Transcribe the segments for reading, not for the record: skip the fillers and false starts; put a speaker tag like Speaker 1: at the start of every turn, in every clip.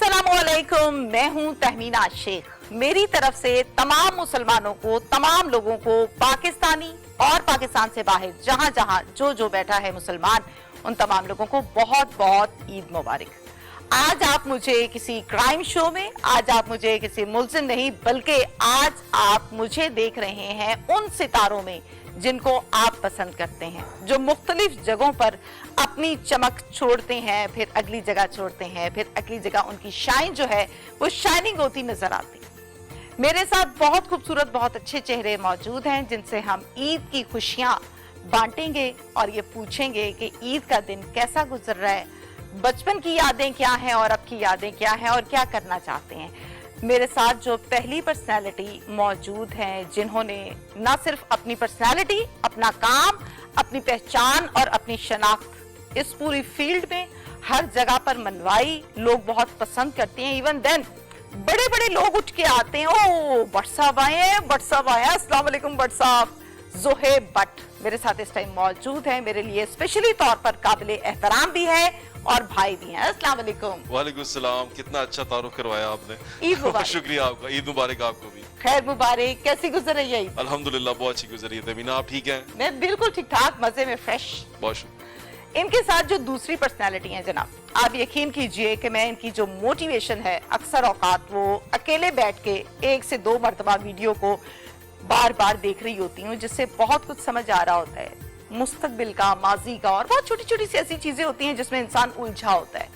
Speaker 1: अस्सलामुअलैकुम, मैं हूं तहमीना शेख। मेरी तरफ से तमाम मुसलमानों को, तमाम लोगों को, पाकिस्तानी और पाकिस्तान से बाहर जहां जहां जो बैठा है मुसलमान, उन तमाम लोगों को बहुत बहुत ईद मुबारक। आज आप मुझे किसी क्राइम शो में, आज आप मुझे किसी मुल्जिम नहीं, बल्कि आज आप मुझे देख रहे हैं उन सितारों में जिनको आप पसंद करते हैं, जो मुख्तलिफ जगहों पर अपनी चमक छोड़ते हैं, फिर अगली जगह छोड़ते हैं, फिर अगली जगह उनकी शाइन जो है वो शाइनिंग होती नजर आती। मेरे साथ बहुत खूबसूरत, बहुत अच्छे चेहरे मौजूद हैं जिनसे हम ईद की खुशियां बांटेंगे और ये पूछेंगे कि ईद का दिन कैसा गुजर रहा है, बचपन की यादें क्या हैं और अब की यादें क्या हैं और क्या करना चाहते हैं। मेरे साथ जो पहली पर्सनैलिटी मौजूद हैं जिन्होंने न सिर्फ अपनी पर्सनैलिटी, अपना काम, अपनी पहचान और अपनी शनाख्त इस पूरी फील्ड में हर जगह पर मनवाई, लोग बहुत पसंद करते हैं। इवन देन बड़े बड़े लोग उठ के आते हैं, ओ भट्ट साहब आए हैं, भट्ट साहब आए हैं, अस्सलाम वालेकुम भट्ट साहब। ज़ोहेब भट्ट मेरे साथ इस टाइम मौजूद हैं, मेरे लिए स्पेशली तौर पर काबिल एहतराम भी है और भाई भी हैं। अस्सलाम वालेकुम।
Speaker 2: वालेकुम सलाम। कितना अच्छा तारुफ करवाया आपने।
Speaker 1: ईद मुबारक।
Speaker 2: शुक्रिया आपका, ईद मुबारक आपको भी।
Speaker 1: खैर मुबारक। कैसी गुजर रही है ईद?
Speaker 2: अल्हम्दुलिल्लाह बहुत अच्छी गुजरी है। तमीना आप ठीक हैं?
Speaker 1: मैं बिल्कुल ठीक ठाक, मजे में, फ्रेश।
Speaker 2: बहुत शुक्रिया।
Speaker 1: इनके साथ जो दूसरी पर्सनैलिटी है जनाब, आप यकीन कीजिए कि मैं इनकी जो मोटिवेशन है, अक्सर औकात वो अकेले बैठ के 1 से 2 मरतबा वीडियो को बार बार देख रही होती हूँ, जिससे बहुत कुछ समझ आ रहा होता है, मुस्तकबिल का, माजी का, और बहुत छोटी छोटी सी ऐसी चीजें होती हैं जिसमें इंसान उलझा होता है।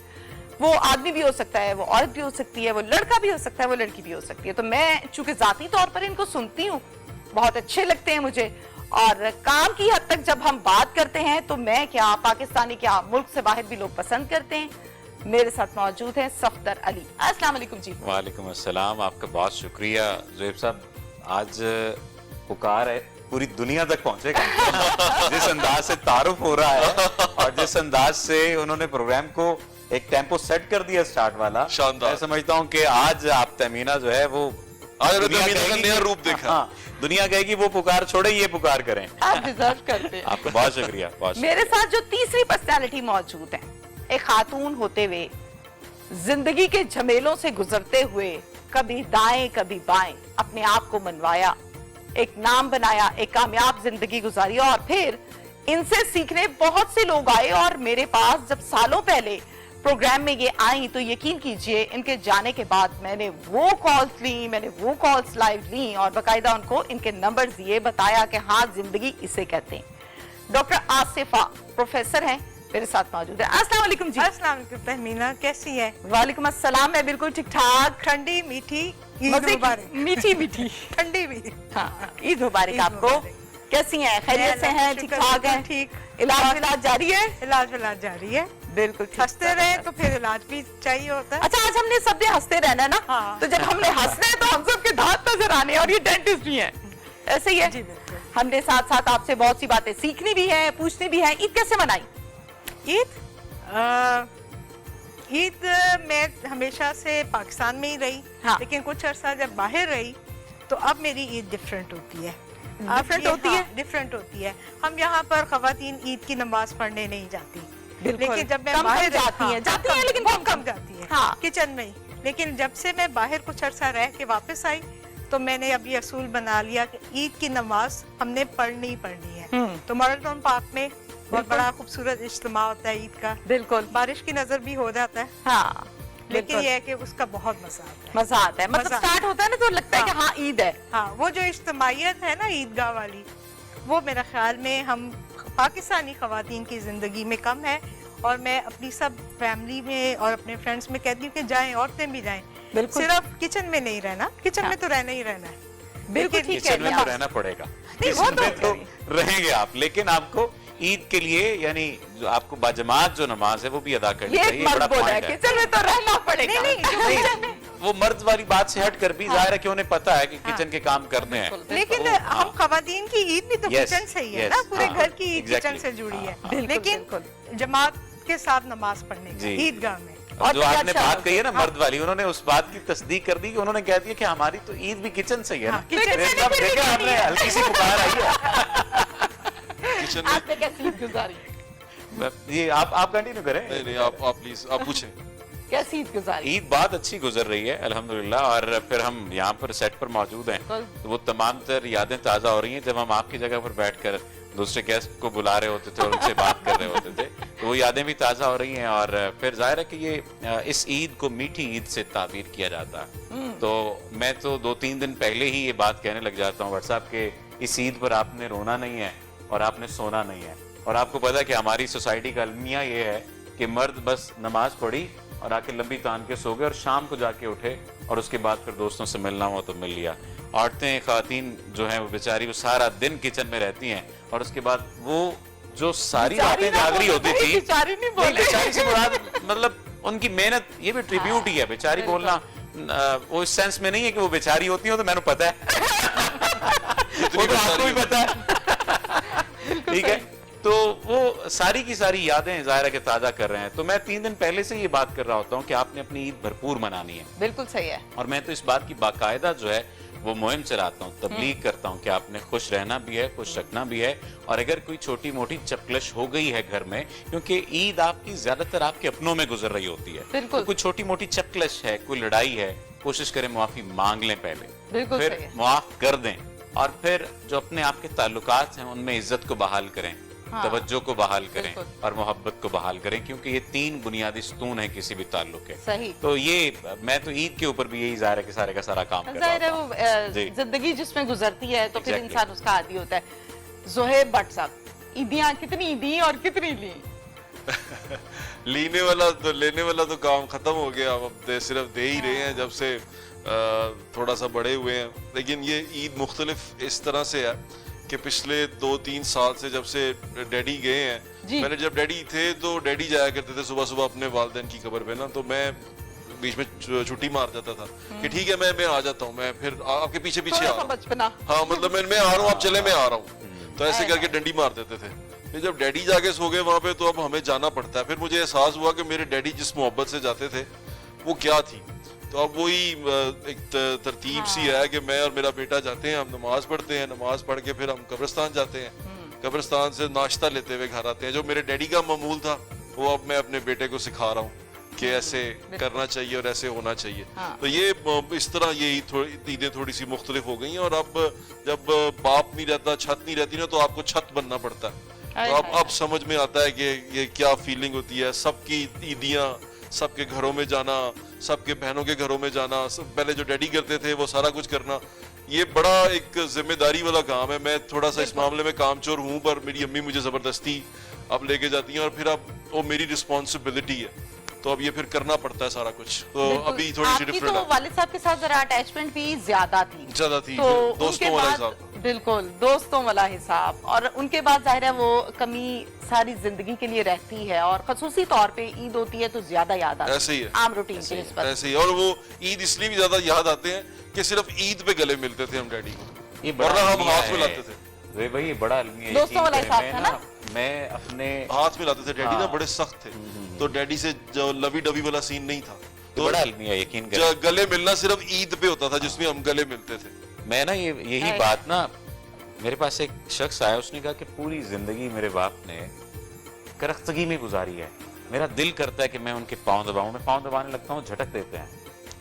Speaker 1: वो आदमी भी हो सकता है, वो औरत भी हो सकती है, वो लड़का भी हो सकता है, वो लड़की भी हो सकती है। तो मैं चूंकि जाती तौर पर इनको सुनती हूँ, बहुत अच्छे लगते हैं मुझे, और काम की हद तक जब हम बात करते हैं तो मैं क्या, पाकिस्तानी क्या, मुल्क से बाहर भी लोग पसंद करते हैं। मेरे साथ मौजूद है सफदर अली। अस्सलाम वालेकुम जी।
Speaker 3: वालेकुम अस्सलाम। आपका बहुत शुक्रिया ज़ोहेब साहब। आज पुकार है पूरी दुनिया तक पहुंचेगा। जिस अंदाज से तारुफ हो रहा है और जिस अंदाज से उन्होंने प्रोग्राम को एक टेम्पो सेट कर दिया स्टार्ट वाला,
Speaker 2: शानदार।
Speaker 3: मैं समझता हूँ कि आज आप तमीना जो है वो
Speaker 2: आज
Speaker 3: दुनिया
Speaker 2: तमीना का
Speaker 3: कहेगी-
Speaker 2: नया रूप देखा।
Speaker 3: हाँ, दुनिया कहेगी वो पुकार छोड़े, ये पुकार करें।
Speaker 1: आप डिजर्व करते हैं।
Speaker 3: आपका बहुत शुक्रिया, बहुत शुक्रिया।
Speaker 1: मेरे साथ जो तीसरी पर्सनालिटी मौजूद है, एक खातून होते हुए, जिंदगी के झमेलों से गुजरते हुए, कभी दाएं कभी बाएं, अपने आप को मनवाया, एक नाम बनाया, एक कामयाब जिंदगी गुजारी, और फिर इनसे सीखने बहुत से लोग आए। और मेरे पास जब सालों पहले प्रोग्राम में ये आई तो यकीन कीजिए इनके जाने के बाद मैंने वो कॉल्स ली, मैंने वो कॉल्स लाइव ली और बाकायदा उनको इनके नंबर दिए, बताया कि हाँ जिंदगी इसे कहते हैं। डॉक्टर आसिफा प्रोफेसर हैं, मेरे साथ मौजूद है। अस्सलाम वालेकुम जी।
Speaker 4: अस्सलाम वालेकुम तहमीना, कैसी है?
Speaker 1: वालेकुम अस्सलाम, मैं बिल्कुल ठीक ठाक।
Speaker 4: ठंडी मीठी ईद
Speaker 1: मजे
Speaker 4: मुबारक।
Speaker 1: की, मीठी मीठी।
Speaker 4: ठंडी भी।
Speaker 1: हाँ, ईद मुबारक
Speaker 4: ईद
Speaker 1: आपको।
Speaker 4: मुबारक।
Speaker 1: कैसी हैं? खैरियत से हैं? ठीक ठाक हैं?
Speaker 4: ठीक।
Speaker 1: इलाज विलाज जारी है?
Speaker 4: इलाज विलाज जारी है।
Speaker 1: बिल्कुल ठीक
Speaker 4: हंसते
Speaker 1: ठाक
Speaker 4: रहे
Speaker 1: है।
Speaker 4: तो फिर इलाज भी चाहिए होता है।
Speaker 1: अच्छा, आज हमने सबने हंसते रहना है ना,
Speaker 4: हाँ।
Speaker 1: तो जब हमने हंसना है तो हम सब के दांत नजर आने हैं, और ये डेंटिस्ट भी हैं, ऐसे ही है।
Speaker 4: जी बिल्कुल।
Speaker 1: हमने साथ साथ आपसे बहुत सी बातें सीखनी भी है, पूछनी भी है। ईद कैसे मनाई?
Speaker 4: ईद मैं हमेशा से पाकिस्तान में ही रही,
Speaker 1: हाँ।
Speaker 4: लेकिन कुछ अरसा जब बाहर रही तो अब मेरी ईद डिफरेंट होती है।
Speaker 1: Different होती है?
Speaker 4: डिफरेंट होती है। हम यहाँ पर खवातीन ईद की नमाज पढ़ने नहीं जाती,
Speaker 1: बिल्कुल।
Speaker 4: लेकिन जब मैं
Speaker 1: कम
Speaker 4: बाहर
Speaker 1: जाती हैं, जाती हैं लेकिन
Speaker 4: बहुत
Speaker 1: कम
Speaker 4: कम जाती है,
Speaker 1: हाँ।
Speaker 4: किचन में ही। लेकिन जब से मैं बाहर कुछ अरसा रह के वापस आई तो मैंने अभी असूल बना लिया कि ईद की नमाज हमने पढ़नी ही पढ़नी है। तो मॉडल टाउन पार्क में बहुत बड़ा खूबसूरत इज्तिमा होता है ईद का,
Speaker 1: बिल्कुल।
Speaker 4: बारिश की नजर भी हो जाता है,
Speaker 1: हाँ,
Speaker 4: लेकिन
Speaker 1: बिल्कुल।
Speaker 4: ये है कि उसका बहुत मजा आता है।
Speaker 1: मजा आता है, मतलब
Speaker 4: मजा
Speaker 1: स्टार्ट होता है ना तो लगता है कि हाँ ईद है।
Speaker 4: हाँ, वो जो इज्तिमाइयत है ना ईदगाह वाली, वो मेरा ख्याल में हम पाकिस्तानी खवातीन की जिंदगी में कम है। और मैं अपनी सब फैमिली में और अपने फ्रेंड्स में कहती हूँ कि जाएं, औरतें भी जाएं,
Speaker 1: बिल्कुल।
Speaker 4: सिर्फ किचन में नहीं रहना, किचन
Speaker 1: हाँ।
Speaker 4: में तो रहना ही रहना है।
Speaker 1: बिल्कुल
Speaker 4: लेकिन
Speaker 1: ठीक है।
Speaker 3: किचन में
Speaker 1: नमाज।
Speaker 3: तो रहना पड़ेगा,
Speaker 1: नहीं, वो
Speaker 3: किचन
Speaker 1: तो
Speaker 3: में तो रहेंगे आप, लेकिन आपको ईद के लिए यानी जो आपको बाजमात जो नमाज है वो भी अदा करनी
Speaker 1: ये
Speaker 3: चाहिए।
Speaker 1: एक मर्द
Speaker 3: बड़ा
Speaker 1: बोला है,
Speaker 3: पॉइंट है।
Speaker 1: किचन में तो रहना पड़ेगा।
Speaker 3: नहीं, वो मर्द वाली बात से हट कर भी जाहिर है कि उन्हें पता है कि किचन के काम करने हैं।
Speaker 4: लेकिन हम खवातीन की ईद भी तो
Speaker 3: Yes,
Speaker 4: किचन से ही है
Speaker 3: yes,
Speaker 4: ना, पूरे
Speaker 3: हाँ,
Speaker 4: घर की ईद
Speaker 3: exactly,
Speaker 4: किचन से जुड़ी है।
Speaker 1: बिल्कुल,
Speaker 4: लेकिन
Speaker 1: बिल्कुल।
Speaker 4: जमात के साथ नमाज पढ़ने
Speaker 3: जी।
Speaker 4: की ईदगाह में।
Speaker 1: और
Speaker 3: जो
Speaker 1: क्या
Speaker 3: आपने
Speaker 1: अच्छा
Speaker 3: बात कही है ना मर्द वाली, उन्होंने उस बात की तस्दीक कर दी कि उन्होंने कह दिया कि हमारी तो ईद भी किचन से ही है ना।
Speaker 4: हाँ, किचन
Speaker 3: मेरे
Speaker 4: से
Speaker 3: साहब,
Speaker 4: भी
Speaker 3: देखा आपने, हल्की सी पुकार आई
Speaker 2: किचन में
Speaker 1: आपने कैसी ईद गुजारी?
Speaker 3: है। ये आप कंटिन्यू करें।
Speaker 2: नहीं आप प्लीज आप पूछें।
Speaker 1: कैसी ईद गुजारी?
Speaker 3: ईद बहुत अच्छी गुजर रही है अल्हम्दुलिल्लाह। और फिर हम यहाँ पर सेट पर मौजूद हैं तो वो तमाम तर यादें ताज़ा हो रही हैं जब हम आपकी जगह पर बैठकर दूसरे गेस्ट को बुला रहे होते थे और उनसे बात कर रहे होते थे, तो वो यादें भी ताज़ा हो रही हैं। और फिर जाहिर है कि ये इस ईद को मीठी ईद से ताबीर किया जाता है। तो मैं तो 2-3 दिन पहले ही ये बात कहने लग जाता हूँ व्हाट्सएप के, इस ईद पर आपने रोना नहीं है और आपने सोना नहीं है। और आपको पता है कि हमारी सोसाइटी का अलमिया ये है कि मर्द बस नमाज पढ़ी और आके लंबी तान के सो गए और शाम को जाके उठे और उसके बाद फिर दोस्तों से मिलना हुआ तो मिल लिया। औरतें खातीन जो हैं वो बेचारी वो सारा दिन किचन में रहती हैं और उसके बाद वो जो सारी रातें जाग रही होती थी,
Speaker 1: बेचारी नहीं बोले।
Speaker 3: बेचारी से मुराद मतलब उनकी मेहनत, ये भी ट्रिब्यूट ही है। बेचारी बोलना वो इस सेंस में नहीं है कि वो बेचारी होती हो, तो मैंने पता है वो तो आपको भी पता है, ठीक है। तो वो सारी की सारी यादें ज़ाहिर है कि ताज़ा कर रहे हैं। तो मैं 3 दिन पहले से ये बात कर रहा होता हूँ कि आपने अपनी ईद भरपूर मनानी है।
Speaker 1: बिल्कुल सही है।
Speaker 3: और मैं तो इस बात की बाकायदा जो है वो मुहिम चलाता हूँ, तबलीग करता हूँ कि आपने खुश रहना भी है, खुश रखना भी है। और अगर कोई छोटी मोटी चपलश हो गई है घर में, क्योंकि ईद आपकी ज्यादातर आपके अपनों में गुजर रही होती है,
Speaker 1: बिल्कुल।
Speaker 3: तो कोई छोटी मोटी चपलश है, कोई लड़ाई है, कोशिश करें माफी मांग लें पहले,
Speaker 1: बिल्कुल
Speaker 3: फिर
Speaker 1: सही है।
Speaker 3: माफ कर दें और फिर जो अपने आपके ताल्लुकात हैं उनमें इज्जत को बहाल करें, तवज्जो को बहाल करें
Speaker 1: बिल्कुल।
Speaker 3: और मोहब्बत को बहाल करें, क्योंकि ये 3 बुनियादी स्तून है किसी भी ताल्लुक के।
Speaker 1: सही।
Speaker 3: तो ये मैं तो ईद के ऊपर भी यही ज़ाहिर है कि सारे का सारा काम कर रहा
Speaker 1: जाहिर है
Speaker 3: हूँ।
Speaker 1: वो
Speaker 3: जी।
Speaker 1: जिंदगी जिसमें गुजरती है तो फिर
Speaker 3: Exactly.
Speaker 1: इंसान उसका आदी होता है। जोहेब भट्ट साहब, ईदियां कितनी दी और कितनी ली?
Speaker 2: लेने वाला तो काम खत्म हो गया। अब सिर्फ दे ही रहे हैं जब से थोड़ा सा बड़े हुए हैं। लेकिन ये ईद मुख्तलिफ इस तरह से है कि पिछले 2-3 साल से जब से डैडी गए हैं, पहले जब डैडी थे तो डैडी जाया करते थे सुबह सुबह अपने वालिदैन की कब्र पे ना, तो मैं बीच में छुट्टी मार जाता था कि ठीक है मैं आ जाता हूँ, मैं फिर आपके पीछे आ रहा हूँ।
Speaker 1: बचपना,
Speaker 2: हाँ मतलब मैं आ रहा हूँ, आप चले मैं आ रहा हूँ, तो ऐसे करके डंडी मार देते थे। फिर जब डैडी जाके सो गए वहां पे तो अब हमें जाना पड़ता है। फिर मुझे एहसास हुआ कि मेरे डैडी जिस मोहब्बत से जाते थे वो क्या थी। तो अब वही एक तरतीब सी है कि मैं और मेरा बेटा जाते हैं, हम नमाज पढ़ते हैं, नमाज पढ़ के फिर हम कब्रिस्तान जाते हैं, कब्रिस्तान से नाश्ता लेते हुए घर आते हैं। जो मेरे डैडी का मामूल था वो अब मैं अपने बेटे को सिखा रहा हूँ कि ऐसे करना चाहिए और ऐसे होना चाहिए। तो ये इस तरह ये ईदें थोड़ी सी मुख्तलिफ हो गई हैं। और अब जब बाप नहीं रहता, छत नहीं रहती ना, तो आपको छत बनना पड़ता है। तो अब समझ में आता है कि ये क्या फीलिंग होती है, सबकी ईदियां, सबके घरों में जाना, सबके बहनों के घरों में जाना, पहले जो डैडी करते थे वो सारा कुछ करना, ये बड़ा एक जिम्मेदारी वाला काम है। मैं थोड़ा सा इस मामले में कामचोर हूँ, पर मेरी अम्मी मुझे जबरदस्ती अब लेके जाती हैं और फिर अब वो मेरी रिस्पॉन्सिबिलिटी है, तो अब ये फिर करना पड़ता है सारा कुछ। तो अभी थोड़ी सी डिफरेंट
Speaker 1: है। वालिद साहब के साथ जरा अटैचमेंट भी ज्यादा थी,
Speaker 2: तो दोस्तों वाला हिसाब।
Speaker 1: बिल्कुल दोस्तों वाला हिसाब। और उनके बाद जाहिर है वो कमी सारी जिंदगी के लिए रहती है और खसूसी तौर पे ईद होती है तो ज्यादा याद आती है।
Speaker 2: ऐसे ही है,
Speaker 1: आम रूटीन के निस्बत
Speaker 2: ऐसे ही। और वो ईद इसलिए भी ज्यादा याद आते हैं कि सिर्फ ईद पे गले मिलते थे हम डैडी को,
Speaker 3: ये
Speaker 2: वरना हम हाथ मिलाते थे।
Speaker 3: वे भाई ये बड़ा अलमी है,
Speaker 1: दोस्तों वाला हिसाब था ना।
Speaker 3: मैं अपने
Speaker 2: हाथ मिलाते थे, डैडी ना बड़े सख्त थे, तो डैडी से जो लवी डबी वाला सीन नहीं था। तो
Speaker 3: बड़ा अलमी है, यकीन करें।
Speaker 2: गले मिलना सिर्फ ईद पे होता था जिसमें हम गले मिलते थे।
Speaker 3: मैं ना यही बात ना, मेरे पास एक शख्स आया, उसने कहा कि पूरी जिंदगी मेरे बाप ने करख्तगी में गुजारी है, मेरा दिल करता है कि मैं उनके पाँव दबाऊं। मैं पाँव दबाने लगता हूँ, झटक देते हैं।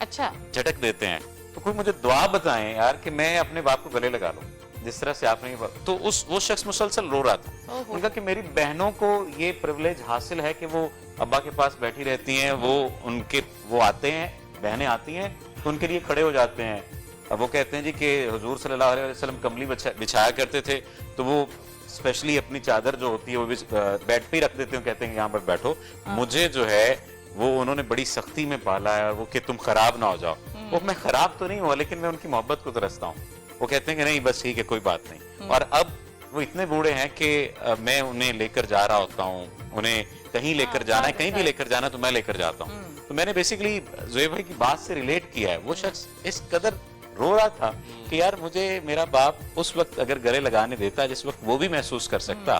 Speaker 1: अच्छा,
Speaker 3: झटक देते हैं। तो कोई मुझे दुआ बताएं यार कि मैं अपने बाप को गले लगा लूं जिस तरह से आपने। तो वो शख्स मुसलसल रो रहा था। उनका कि मेरी बहनों को ये प्रिविलेज हासिल है कि वो अब्बा के पास बैठी रहती हैं, वो आते हैं, बहनें आती हैं तो उनके लिए खड़े हो जाते हैं। अब वो कहते हैं जी कि हुजूर सल्लल्लाहु अलैहि वसल्लम कमली बिछाया करते थे, तो वो स्पेशली अपनी चादर जो होती है वो बेड पे ही रख देते हैं, कहते हैं यहाँ पर बैठो। मुझे जो है वो उन्होंने बड़ी सख्ती में पाला है, वो कि तुम खराब ना हो जाओ। वो मैं खराब तो नहीं हुआ, लेकिन मैं उनकी मोहब्बत को तरसता हूँ। वो कहते हैं कि नहीं बस ठीक है, कोई बात नहीं। और अब वो इतने बूढ़े हैं कि मैं उन्हें लेकर जा रहा होता हूँ, उन्हें कहीं लेकर जाना है, कहीं भी लेकर जाना तो मैं लेकर जाता हूँ। तो मैंने बेसिकली जोएब भाई की बात से रिलेट किया है। वो शख्स इस कदर रो रहा था कि यार मुझे मेरा बाप उस वक्त अगर गले लगाने देता जिस वक्त वो भी महसूस कर सकता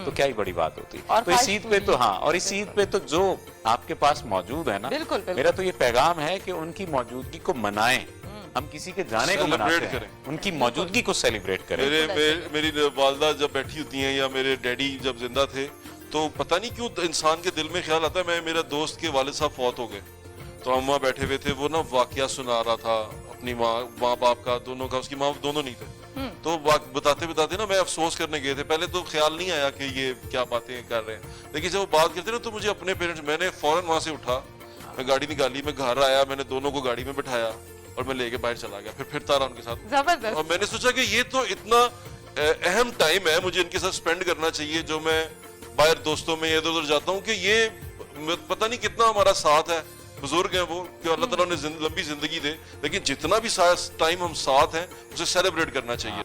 Speaker 3: तो क्या ही बड़ी बात होती। तो इस ईद पे तो हाँ, और इस ईद पे तो जो आपके पास मौजूद है ना,
Speaker 1: बिल्कुल।
Speaker 3: मेरा तो ये पैगाम है कि उनकी मौजूदगी को मनाएं। हम किसी के जाने को मनाते हैं, उनकी मौजूदगी को सेलिब्रेट करें।
Speaker 2: मेरी वालदा जब बैठी होती हैं या मेरे डैडी जब जिंदा थे, तो पता नहीं क्यों इंसान के दिल में ख्याल आता है, मैं मेरा दोस्त के वालिद साहब फौत हो गए तो हम वहाँ बैठे हुए थे, वो ना वाकया सुना रहा था अपनी माँ बाप का, दोनों का, उसकी माँ दोनों नहीं थे। तो बताते बताते ना मैं अफसोस करने गए थे, पहले तो ख्याल नहीं आया कि ये क्या बातें कर रहे हैं, लेकिन जब वो बात करते ना तो मुझे अपने पेरेंट्स, मैंने फौरन वहां से उठा, मैं गाड़ी निकाली, मैं घर आया, मैंने दोनों को गाड़ी में बिठाया और मैं लेके बाहर चला गया, फिर तारा उनके साथ।
Speaker 1: जबरदस्त।
Speaker 2: और मैंने सोचा कि ये तो इतना अहम टाइम है, मुझे इनके साथ स्पेंड करना चाहिए, जो मैं बाहर दोस्तों में इधर उधर जाता हूँ, कि ये पता नहीं कितना हमारा साथ है, बुजुर्ग हैं वो, कि अल्लाह ताला उन्हें लंबी जिंदगी दे, लेकिन जितना भी टाइम हम साथ हैं उसे सेलिब्रेट करना चाहिए।